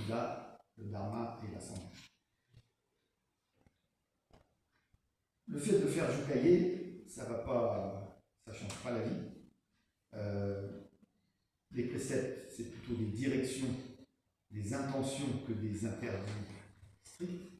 Bouddha, le Dharma et la Sangha. Le fait de faire Jukaye, ça ne change pas la vie. Les préceptes, c'est plutôt des directions, des intentions que des interdits stricts.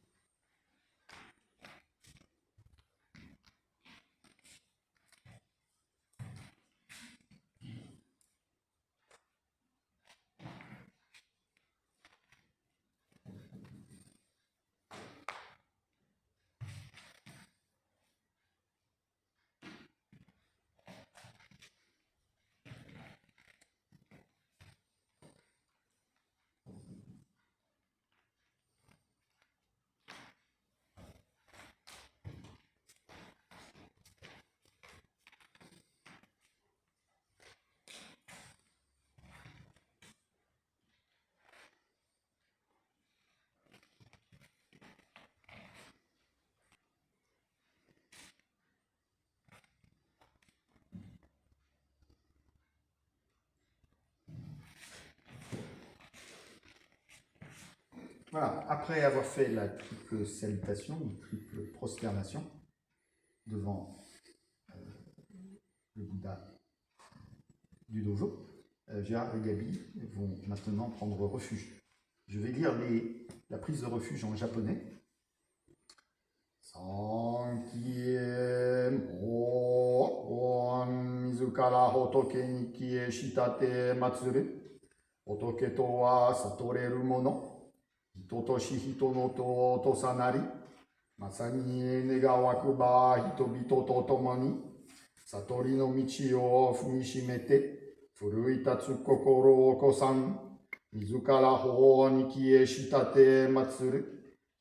Voilà, après avoir fait la triple salutation, ou triple prosternation, devant le Bouddha du dojo, Gérard et Gabi vont maintenant prendre refuge. Je vais lire la prise de refuge en japonais. Sankie mo on mizukara hotoke ni kie shitate matsuru. Hotoke to wa satoreru mono. Hitotoshi hito no to otosanari. Masani negawaku ba hitobito to tomoni. Satori no michi o fumishimete. Furuitatsu kokoro o kosan. Mizukara ho ni kie shitate matsuru.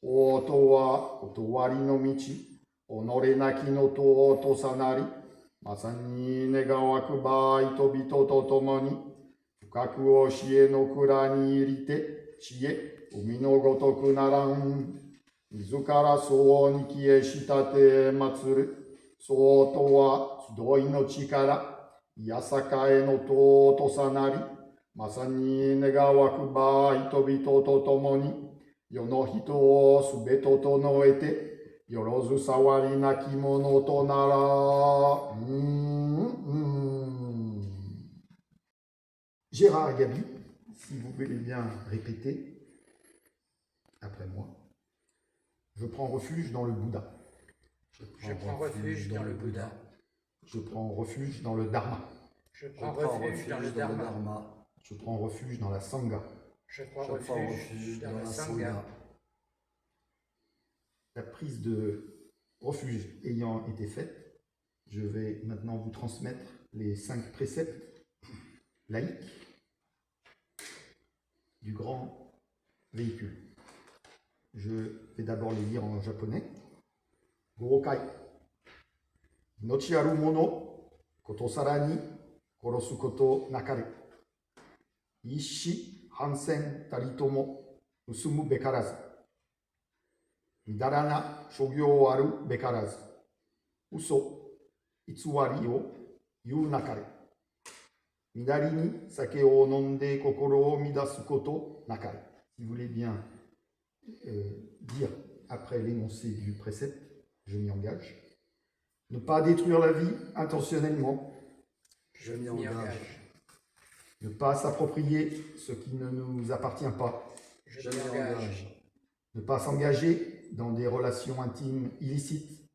Oto wa otowari no michi. Onore naki no to otosanari. Masani negawaku ba hitobito to tomoni. Fukaku o shie no kura ni irite. Shie. Umi no gotoku naran. Mizukara so ni kie shitate matsuru. So to wa tsudoi no chikara. Yasaka e no to tosanari. Masani negawaku ba hitobito to tomoni. Yono hito o subeto to no ete. Yorozu sawari naki mono to nara. Gérard et Gabi, si vous voulez bien répéter après moi. Je prends refuge dans le Bouddha. Je prends refuge dans le Bouddha. Je prends refuge dans le Dharma. Je prends refuge dans le Dharma. Je prends refuge dans la Sangha. Je prends refuge dans la Sangha. La prise de refuge ayant été faite, je vais maintenant vous transmettre les 5 préceptes laïques du grand véhicule. Je vais d'abord les lire en japonais. Goukai. Inochi aru mono, kotosara ni korosu koto nakare. Ishi hansen taritomo usumu bekarazu. Midarana shogyo aru bekarazu. Uso, itsuwari o yu nakare. Midari ni sake o nonde kokoro o midasu koto nakare. Si vous voulez bien dire après l'énoncé du précepte, je m'y engage. Ne pas détruire la vie intentionnellement. Je m'y engage. Ne pas s'approprier ce qui ne nous appartient pas. Je m'y engage. Ne pas s'engager dans des relations intimes illicites.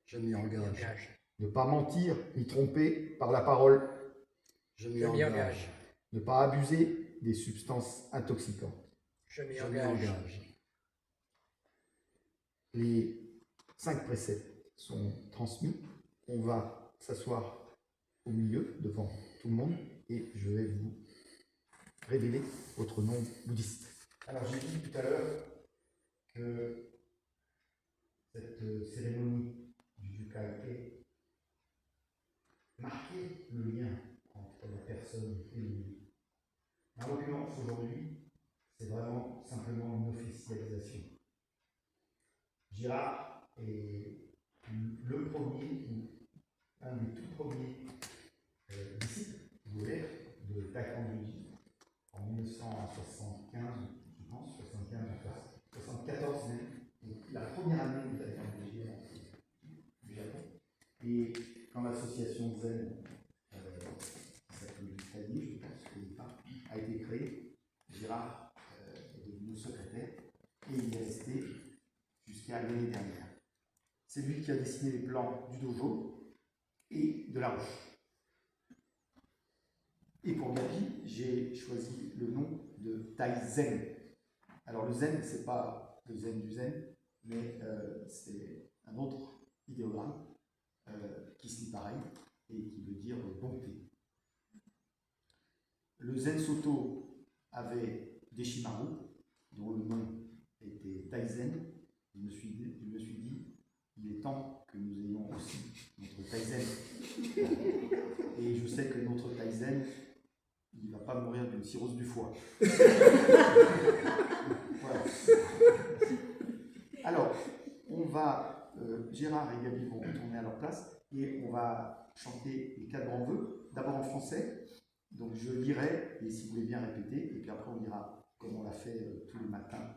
Je m'y engage. Ne pas mentir ni tromper par la parole. Je m'y engage. Ne pas abuser des substances intoxicantes. Je m'y engage. Les 5 préceptes sont transmis. On va s'asseoir au milieu, devant tout le monde, et je vais vous révéler votre nom bouddhiste. Alors, j'ai dit tout à l'heure que cette cérémonie du Jukaye marquait le lien entre la personne et le lieu. En l'occurrence, aujourd'hui, c'est vraiment simplement une officialisation. Girard est le premier, ou un des tout premiers disciples de Taekwondo en 1975, je pense. l'association Zen, qui s'appelle Tanier, je pense, que pas, a été créée. Gérard est devenu secrétaire et il est resté jusqu'à l'année dernière. C'est lui qui a dessiné les plans du dojo et de la roche. Et pour Gabi, j'ai choisi le nom de Tai Zen. Alors le zen, c'est pas le zen du zen, mais c'est un autre idéogramme qui se lit pareil et qui veut dire bonté. Le Zen Soto avait Deshimaru, dont le nom était Taizen. Je me suis dit, il est temps que nous ayons aussi notre Taizen. Et je sais que notre Taizen, il ne va pas mourir d'une cirrhose du foie. Voilà. Alors, on va, Gérard et Gabi vont retourner à leur place et on va chanter les 4 grands vœux, d'abord en français. Donc je lirai, et si vous voulez bien répéter, et puis après on dira, comme on l'a fait tous les matins,